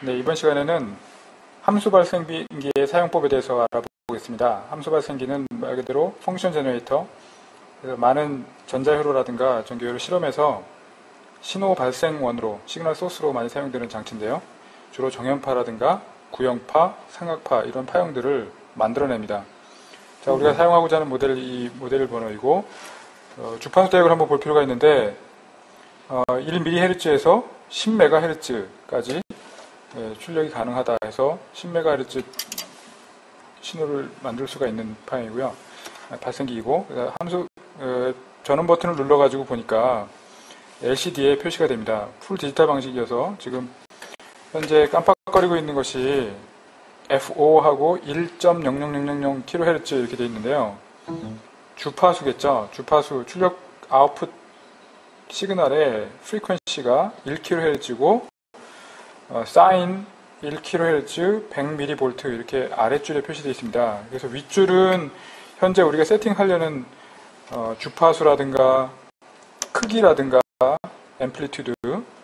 네, 이번 시간에는 함수 발생기의 사용법에 대해서 알아보겠습니다. 함수 발생기는 말 그대로 펑션 제너레이터, 그래서 많은 전자회로라든가 전기회로 실험에서 신호 발생원으로, 시그널 소스로 많이 사용되는 장치인데요. 주로 정연파라든가 구형파, 삼각파 이런 파형들을 만들어냅니다. 자, 우리가 사용하고자 하는 모델이 모델 번호이고, 주파수 대역을 한번 볼 필요가 있는데 1mHz에서 10MHz까지 출력이 가능하다 해서 10MHz 신호를 만들 수가 있는 파형이고요. 발생기이고, 함수 전원 버튼을 눌러가지고 보니까 LCD에 표시가 됩니다. 풀 디지털 방식이어서 지금 현재 깜빡거리고 있는 것이 FO하고 1.00000kHz 이렇게 되어 있는데요. 주파수겠죠. 주파수 출력 아웃풋 시그널의 프리퀀시가 1kHz고 사인 1kHz 100mV 이렇게 아랫줄에 표시되어 있습니다. 그래서 윗줄은 현재 우리가 세팅하려는 주파수라든가 크기라든가 앰플리튜드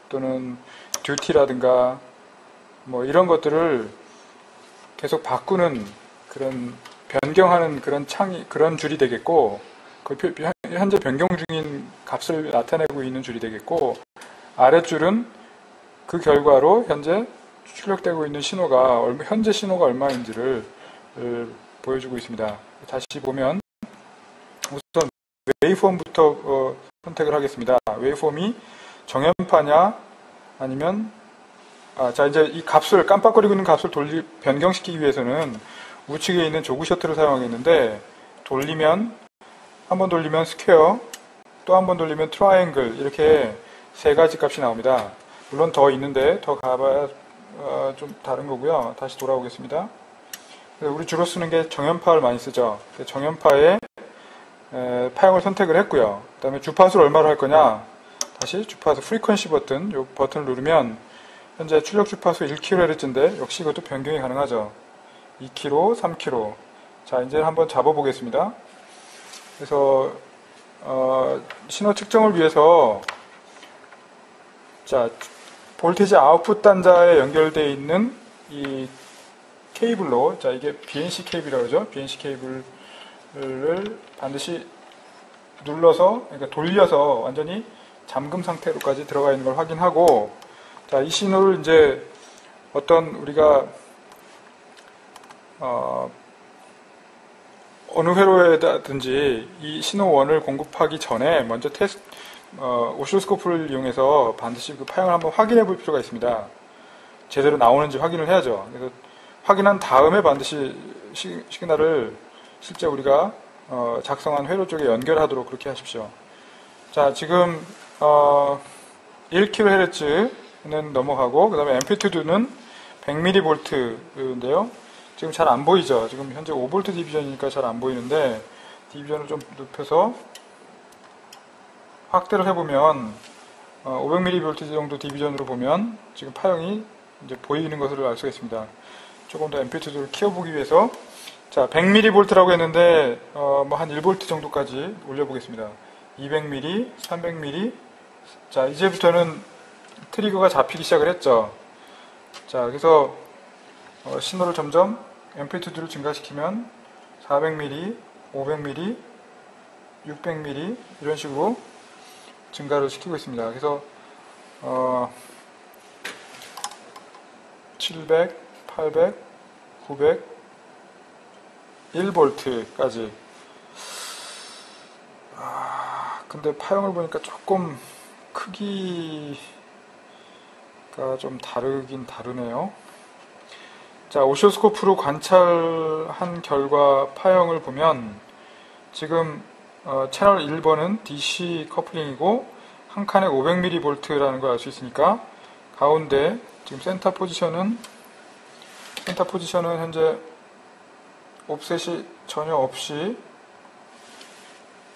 또는 듀티라든가 뭐 이런 것들을 계속 바꾸는 그런 변경하는 그런 줄이 되겠고, 현재 변경 중인 값을 나타내고 있는 줄이 되겠고, 아랫줄은 그 결과로 현재 출력되고 있는 신호가 현재 신호가 얼마인지를 보여주고 있습니다. 다시 보면 우선 웨이폼부터 선택을 하겠습니다. 웨이폼이 정연파냐 아니면 자, 이제 이 값을 깜빡거리고 있는 값을 변경시키기 위해서는 우측에 있는 조그 셔틀을 사용하겠는데, 한 번 돌리면 스퀘어, 또 한 번 돌리면 트라이앵글, 이렇게 세 가지 값이 나옵니다. 물론 더 있는데 더 가봐야 좀 다른 거고요. 다시 돌아오겠습니다. 우리 주로 쓰는 게 정연파를 많이 쓰죠. 정연파의 파형을 선택을 했고요. 그 다음에 주파수를 얼마로 할 거냐, 다시 주파수 프리퀀시 버튼, 이 버튼을 누르면 현재 출력 주파수 1kHz인데 역시 이것도 변경이 가능하죠. 2kHz, 3kHz. 자, 이제 한번 잡아보겠습니다. 그래서 신호 측정을 위해서 자, 볼테이지 아웃풋 단자에 연결되어 있는 이 케이블로, 자, 이게 BNC 케이블이라고 그러죠. BNC 케이블을 반드시 눌러서, 그러니까 돌려서 완전히 잠금 상태로까지 들어가 있는 걸 확인하고, 자, 이 신호를 이제 우리가 어느 회로에든지 이 신호원을 공급하기 전에 먼저 오실로스코프를 이용해서 반드시 그 파형을 한번 확인해 볼 필요가 있습니다. 제대로 나오는지 확인을 해야죠. 그래서 확인한 다음에 반드시 시그널을 실제 우리가 작성한 회로 쪽에 연결하도록 그렇게 하십시오. 자, 지금 1kHz는 넘어가고, 그 다음에 앰플리튜드는 100mV인데요. 지금 잘 안 보이죠? 지금 현재 5V 디비전이니까 잘 안 보이는데, 디비전을 좀 높여서 확대를 해보면 500mV 정도 디비전으로 보면 지금 파형이 이제 보이는 것을 알 수가 있습니다. 조금 더 앰플리튜드를 키워보기 위해서, 자, 100mV라고 했는데 뭐 한 1V 정도까지 올려보겠습니다. 200mV, 300mV. 자, 이제부터는 트리거가 잡히기 시작을 했죠. 자, 그래서 신호를 점점 앰플리튜드를 증가시키면 400mV, 500mV, 600mV 이런 식으로 증가를 시키고 있습니다. 그래서 700, 800, 900, 1V까지. 근데 파형을 보니까 조금 크기가 좀 다르긴 다르네요. 자, 오실로스코프로 관찰한 결과 파형을 보면 지금 채널 1번은 DC 커플링이고 한 칸에 500mV라는 걸 알 수 있으니까, 가운데 지금 센터 포지션은 현재 옵셋이 전혀 없이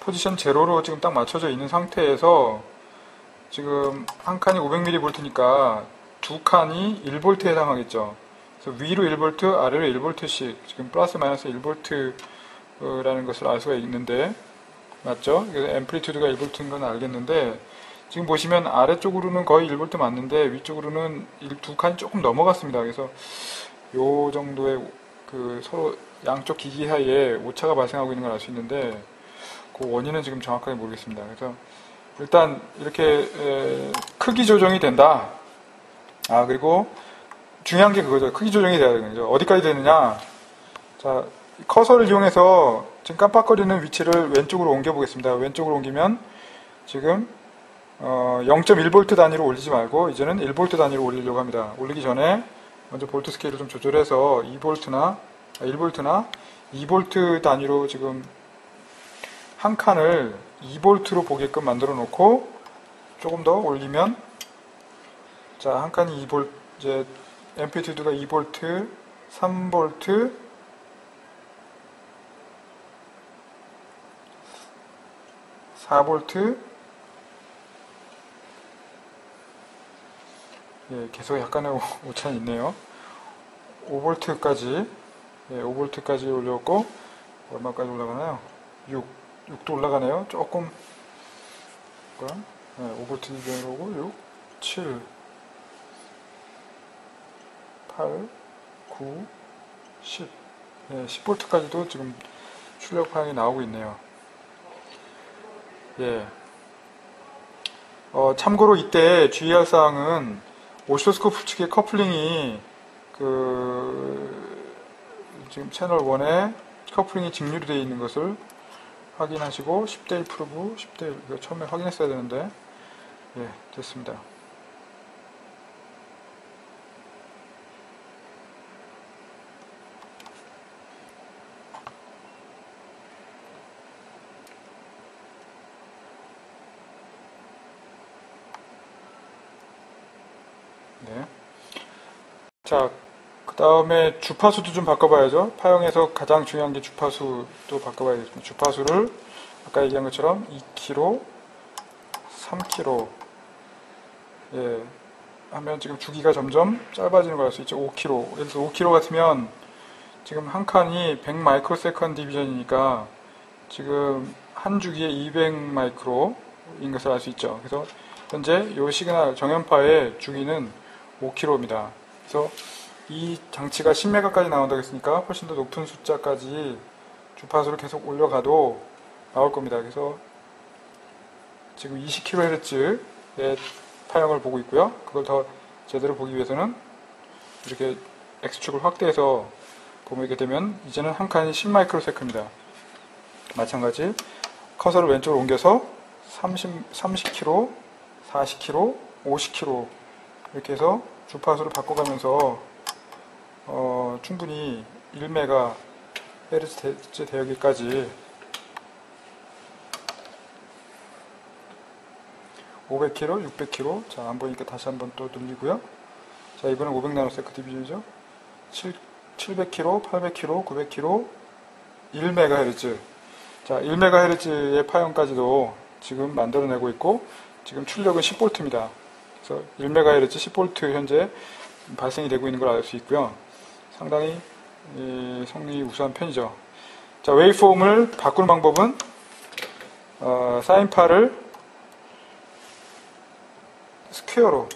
포지션 제로로 지금 딱 맞춰져 있는 상태에서 지금 한 칸이 500mV니까 두 칸이 1V에 해당하겠죠. 그래서 위로 1V, 아래로 1V씩 지금 플러스 마이너스 1V라는 것을 알 수가 있는데, 맞죠? 그래서 앰플리튜드가 1V인 건 알겠는데, 지금 보시면 아래쪽으로는 거의 1V 맞는데 위쪽으로는 두 칸이 조금 넘어갔습니다. 그래서 요 정도의 그 서로 양쪽 기기 사이에 오차가 발생하고 있는 걸 알 수 있는데 그 원인은 지금 정확하게 모르겠습니다. 그래서 일단 이렇게 크기 조정이 된다. 아, 그리고 중요한 게 그거죠. 크기 조정이 돼야 되는 거죠. 어디까지 되느냐. 자, 커서를 이용해서 지금 깜빡거리는 위치를 왼쪽으로 옮겨 보겠습니다. 왼쪽으로 옮기면 지금 0.1V 단위로 올리지 말고 이제는 1V 단위로 올리려고 합니다. 올리기 전에 먼저 볼트 스케일을 좀 조절해서 1V나 2V 단위로 지금 한 칸을 2V로 보게끔 만들어 놓고 조금 더 올리면 자, 한 칸이 2V, 이제 앰플리튜드가 2V, 3V, 4V, 예, 계속 약간의 오차는 있네요. 5V까지, 예, 5V까지 올렸고, 얼마까지 올라가나요? 6도 올라가네요. 조금, 예, 5V 기준으로 오고, 6, 7, 8, 9, 10, 예, 10V까지도 지금 출력 파형이 나오고 있네요. 예. 참고로 이때 주의할 사항은 오시로스코프 측의 커플링이 지금 채널 1에 커플링이 직률이 되어 있는 것을 확인하시고 10대1 프로브, 10대1 이거 처음에 확인했어야 되는데 예, 됐습니다. 네. 자, 그 다음에 주파수도 좀 바꿔봐야죠. 파형에서 가장 중요한 게 주파수도 바꿔봐야겠습니다. 주파수를 아까 얘기한 것처럼 2kg, 3kg 예, 하면 지금 주기가 점점 짧아지는 걸 알 수 있죠. 5kg. 그래서 5kg 같으면 지금 한 칸이 100 마이크로세컨드 디비전이니까 지금 한 주기에 200 마이크로인 것을 알 수 있죠. 그래서 현재 이 시그널 정연파의 주기는 5kg입니다. 그래서 이 장치가 10메가까지 나온다고 했으니까 훨씬 더 높은 숫자까지 주파수를 계속 올려가도 나올 겁니다. 그래서 지금 20kHz의 파형을 보고 있고요. 그걸 더 제대로 보기 위해서는 이렇게 X축을 확대해서 보게 되면 이제는 한 칸이 10마이크로세컨드입니다. 마찬가지 커서를 왼쪽으로 옮겨서 30kg, 40kg, 50kg 이렇게 해서 주파수를 바꿔가면서 충분히 1MHz 대역까지 500kg, 600kg 자, 안 보이니까 다시 한번 또 늘리고요. 자, 이번엔 500나노세컨드 디비전이죠. 700kg, 800kg, 900kg, 1MHz 자, 1MHz의 파형까지도 지금 만들어내고 있고 지금 출력은 10V입니다. 그래서 1MHz 10V 현재 발생이 되고 있는 걸 알 수 있고요. 상당히 성능이 우수한 편이죠. 자, 웨이폼을 바꾸는 방법은 사인파를 스퀘어로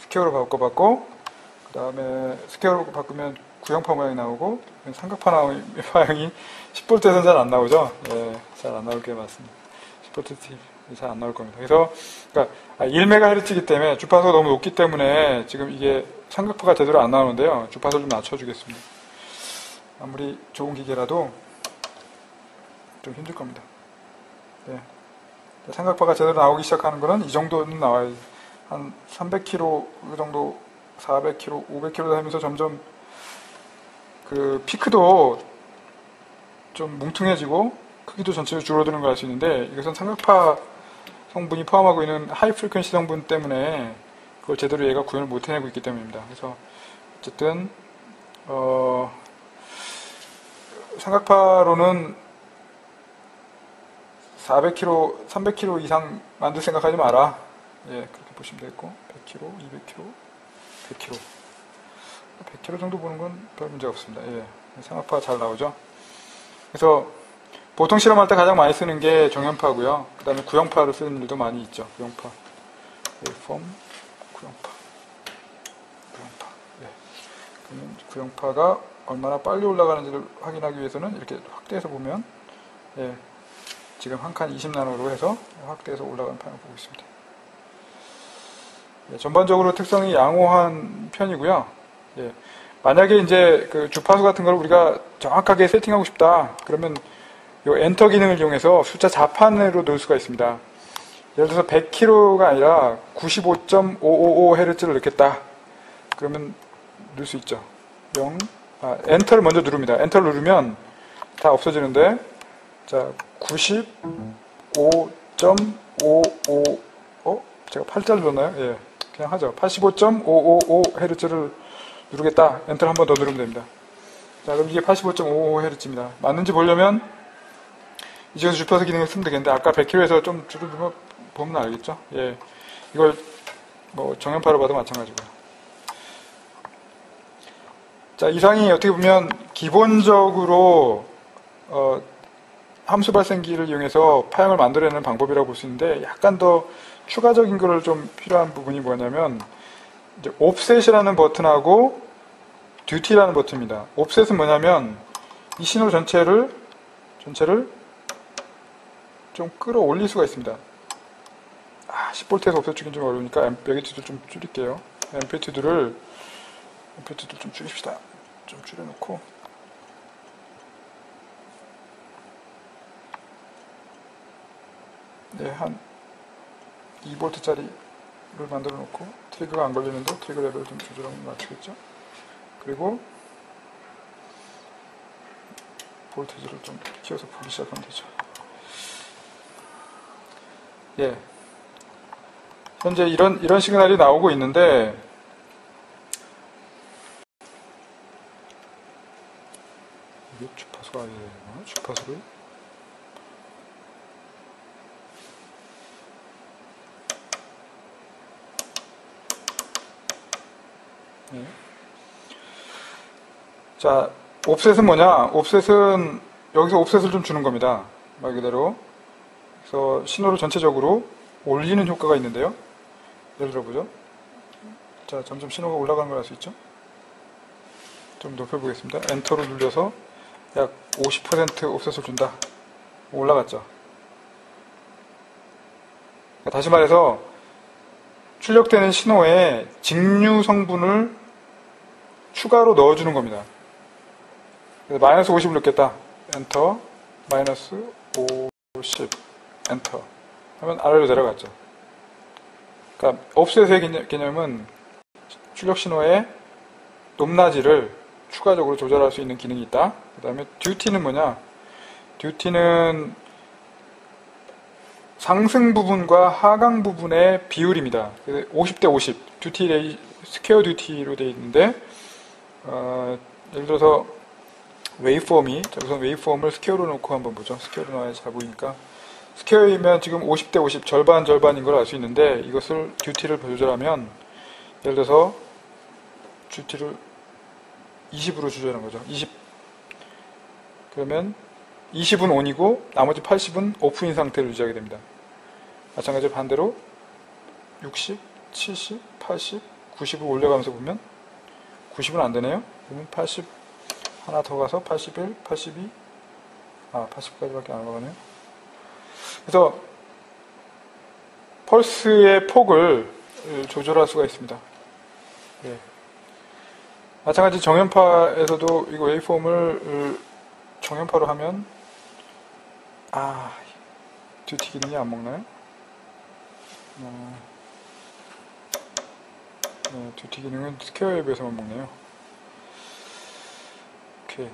바꿔봤고 그 다음에 스퀘어로 바꾸면 구형파 모양이 나오고 삼각파 모양이 10V에서는 잘 안 나오죠. 예, 잘 안 나올 게 맞습니다. 10V 잘 안 나올 겁니다. 그래서 그러니까 1MHz이기 때문에 주파수가 너무 높기 때문에 지금 이게 삼각파가 제대로 안 나오는데요. 주파수를 좀 낮춰주겠습니다. 아무리 좋은 기계라도 좀 힘들 겁니다. 네. 삼각파가 제대로 나오기 시작하는 거는 이 정도는 나와야 한 300kg 정도, 400kg, 500kg 되면서 점점 그 피크도 좀 뭉퉁해지고 크기도 전체적으로 줄어드는 걸 알 수 있는데 이것은 삼각파 성분이 포함하고 있는 하이 프리퀀시 성분 때문에 그걸 제대로 얘가 구현을 못 해내고 있기 때문입니다. 그래서 어쨌든 삼각파로는 400kg, 300kg 이상 만들 생각하지 마라. 예, 그렇게 보시면 되겠고 100kg, 200kg, 100kg 100kg 정도 보는 건 별 문제가 없습니다. 예, 삼각파가 잘 나오죠. 그래서 보통 실험할 때 가장 많이 쓰는 게 정연파고요. 그 다음에 구형파를 쓰는 일도 많이 있죠. 구형파. 웨이폼, 구형파. 네. 그러면 구형파가 얼마나 빨리 올라가는지를 확인하기 위해서는 이렇게 확대해서 보면, 예, 지금 한 칸 20나노로 해서 확대해서 올라가는 판을 보고 있습니다. 예, 전반적으로 특성이 양호한 편이고요. 예, 만약에 이제 그 주파수 같은 걸 우리가 정확하게 세팅하고 싶다. 그러면 이 엔터 기능을 이용해서 숫자 자판으로 넣을 수가 있습니다. 예를 들어서 100kHz가 아니라 95.555Hz를 넣겠다. 그러면 넣을 수 있죠. 엔터를 먼저 누릅니다. 엔터를 누르면 다 없어지는데, 자, 95.55, 제가 8자를 넣었나요? 예, 그냥 하죠. 85.555Hz를 누르겠다. 엔터를 한 번 더 누르면 됩니다. 자, 그럼 이게 85.555Hz입니다. 맞는지 보려면 이 중에서 주파수 기능을 쓰면 되겠는데, 아까 100kHz에서 좀 줄여주면 보면 알겠죠? 예, 이걸 뭐 정연파로 봐도 마찬가지고요. 자, 이상이 어떻게 보면 기본적으로 함수 발생기를 이용해서 파형을 만들어내는 방법이라고 볼 수 있는데, 약간 더 추가적인 거를 좀 필요한 부분이 뭐냐면, 이제 옵셋이라는 버튼하고 듀티라는 버튼입니다. 옵셋은 뭐냐면 이 신호 전체를 좀 끌어올릴 수가 있습니다. 10V에서 옵셋 주긴 좀 어려우니까 매그니튜드 좀 줄일게요. 앰플리튜드를 좀 줄입시다. 좀 줄여놓고, 네, 한 2V짜리를 만들어 놓고, 트리거가 안 걸리는데 트리거 레벨을 좀 조절하면 맞추겠죠? 그리고 볼테이지를 좀 키워서 보기 시작하면 되죠. 예, 현재 이런 시그널이 나오고 있는데, 이게 주파수가 아니에요. 주파수를 네. 자, 옵셋은 뭐냐? 옵셋은 여기서 옵셋을 좀 주는 겁니다. 말 그대로. 그래서 신호를 전체적으로 올리는 효과가 있는데요. 예를 들어보죠. 자, 점점 신호가 올라가는 걸 알 수 있죠? 좀 높여보겠습니다. 엔터를 눌려서 약 50% 옵셋을 준다. 올라갔죠. 다시 말해서 출력되는 신호에 직류 성분을 추가로 넣어주는 겁니다. 그래서 마이너스 50을 넣겠다. 엔터, 마이너스 50, 엔터 하면 아래로 내려갔죠. 그러니까 옵셋의 개념은 출력 신호의 높낮이를 추가적으로 조절할 수 있는 기능이 있다. 그 다음에 듀티는 뭐냐? 듀티는 상승 부분과 하강 부분의 비율입니다. 50대 50, 듀티 레이, 스퀘어 듀티로 되어 있는데, 예를 들어서 웨이폼이, 우선 웨이폼을 스퀘어로 놓고 한번 보죠. 스퀘어로 나와야 잘 보이니까. 스퀘어이면 지금 50대 50, 절반인 걸 알 수 있는데, 이것을 듀티를 조절하면, 예를 들어서 듀티를 20으로 조절하는 거죠. 20. 그러면 20은 ON이고 나머지 80은 OFF인 상태를 유지하게 됩니다. 마찬가지로 반대로 60, 70, 80, 90을 올려가면서 보면 90은 안 되네요. 그러면 80 하나 더 가서 81, 82, 80까지밖에 안 올라가네요. 그래서 펄스의 폭을 조절할 수가 있습니다. 예. 마찬가지 정연파에서도 이거 웨이폼을 정연파로 하면 듀티 기능이 안 먹나요? 네, 듀티 기능은 스퀘어 웨이브에서만 먹네요. 오케이.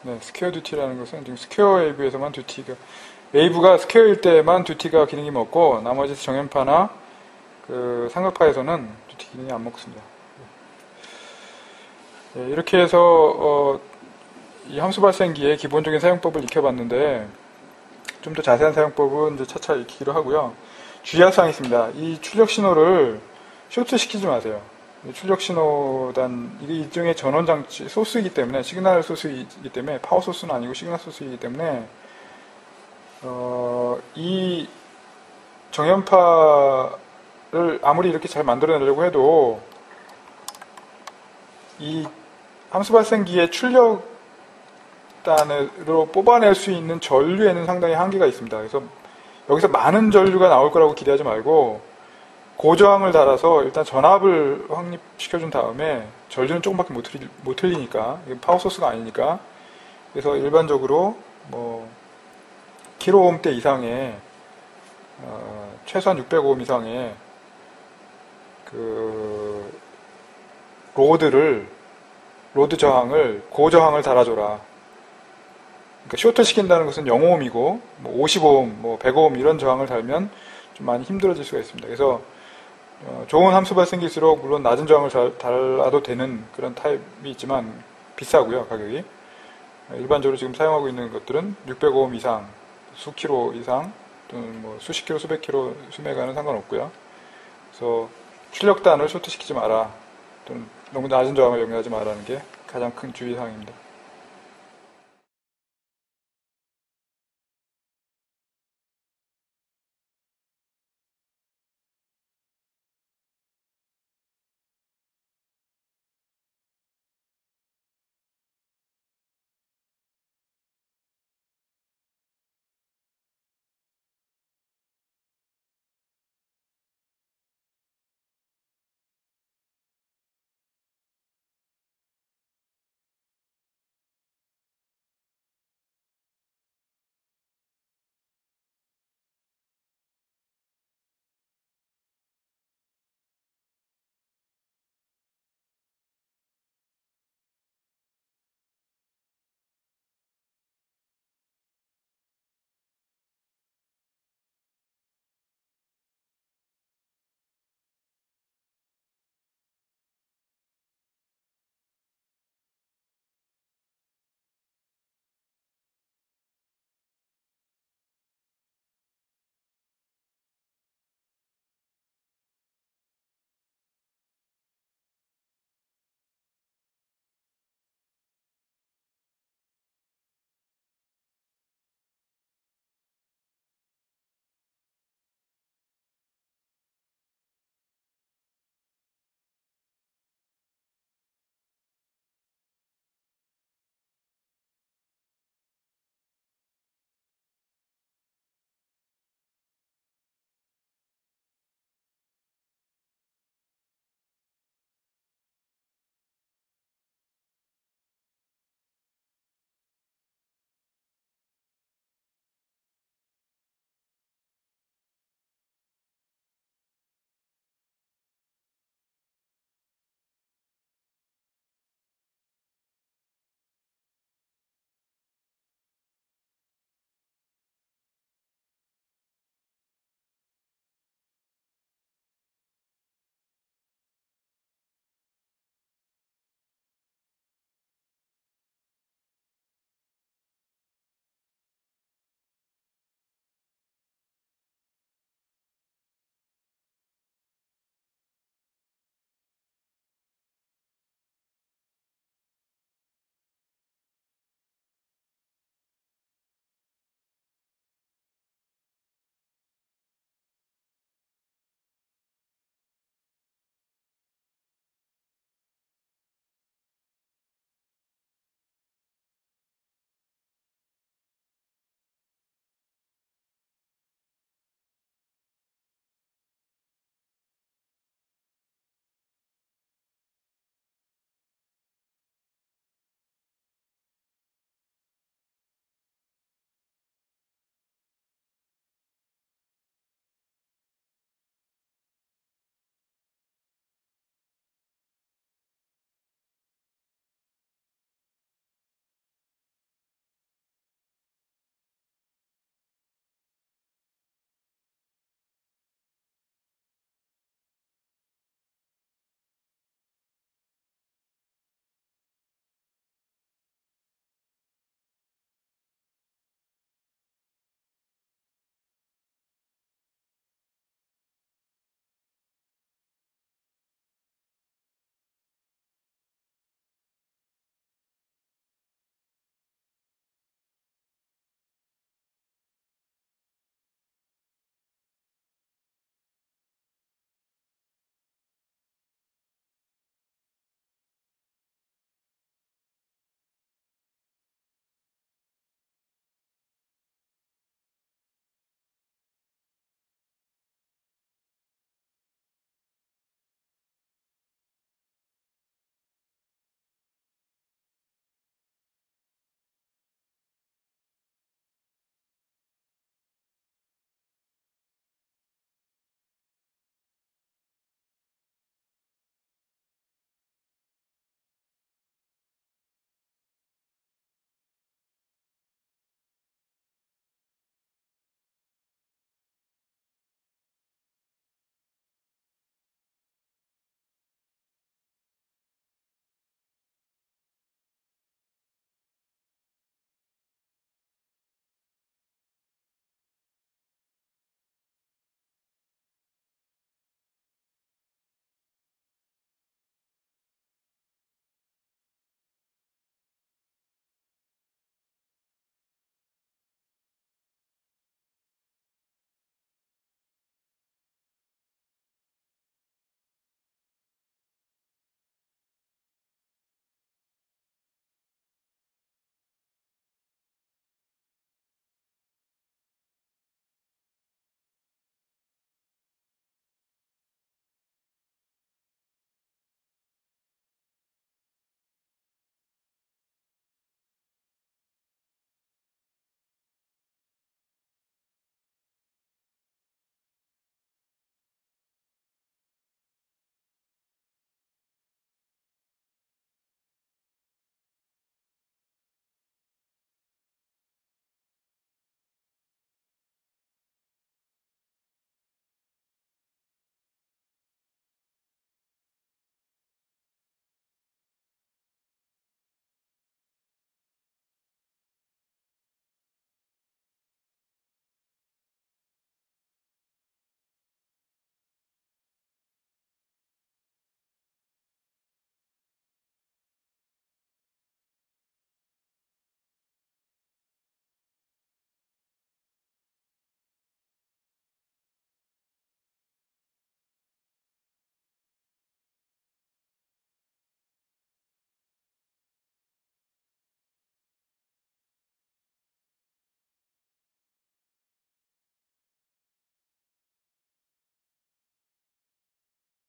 네, 스퀘어 듀티라는 것은 지금 스퀘어 웨이브에서만 듀티가, 웨이브가 스퀘어일 때만 듀티가 기능이 먹고, 나머지 정연파나 그 삼각파에서는 듀티 기능이 안 먹습니다. 네, 이렇게 해서 이 함수 발생기의 기본적인 사용법을 익혀봤는데, 좀 더 자세한 사용법은 이제 차차 익히기로 하고요. 주의할 사항이 있습니다. 이 출력 신호를 쇼트 시키지 마세요. 출력 신호단, 이게 일종의 전원 장치, 소스이기 때문에, 시그널 소스이기 때문에, 파워 소스는 아니고 시그널 소스이기 때문에, 이 정연파를 아무리 이렇게 잘 만들어내려고 해도, 이 함수 발생기의 출력단으로 뽑아낼 수 있는 전류에는 상당히 한계가 있습니다. 그래서 여기서 많은 전류가 나올 거라고 기대하지 말고, 고저항을 달아서 일단 전압을 확립시켜준 다음에 전류는 조금밖에 못 틀리니까, 이게 파워 소스가 아니니까, 그래서 일반적으로 뭐 킬로옴대 이상의 최소한 600오hm 이상의 그 로드 저항을 고저항을 달아줘라. 그러니까 쇼트 시킨다는 것은 0ohm이고 뭐 50ohm, 뭐 100ohm 이런 저항을 달면 좀 많이 힘들어질 수가 있습니다. 그래서 좋은 함수 발생기일수록 물론 낮은 저항을 달아도 되는 그런 타입이 있지만 비싸고요, 가격이. 일반적으로 지금 사용하고 있는 것들은 600ohm 이상, 수키로 이상, 또는 뭐 수십 킬로, 수백 킬로 수매가는 상관없고요. 그래서 출력단을 쇼트시키지 마라, 또는 너무 낮은 저항을 영위하지 마라는 게 가장 큰 주의사항입니다.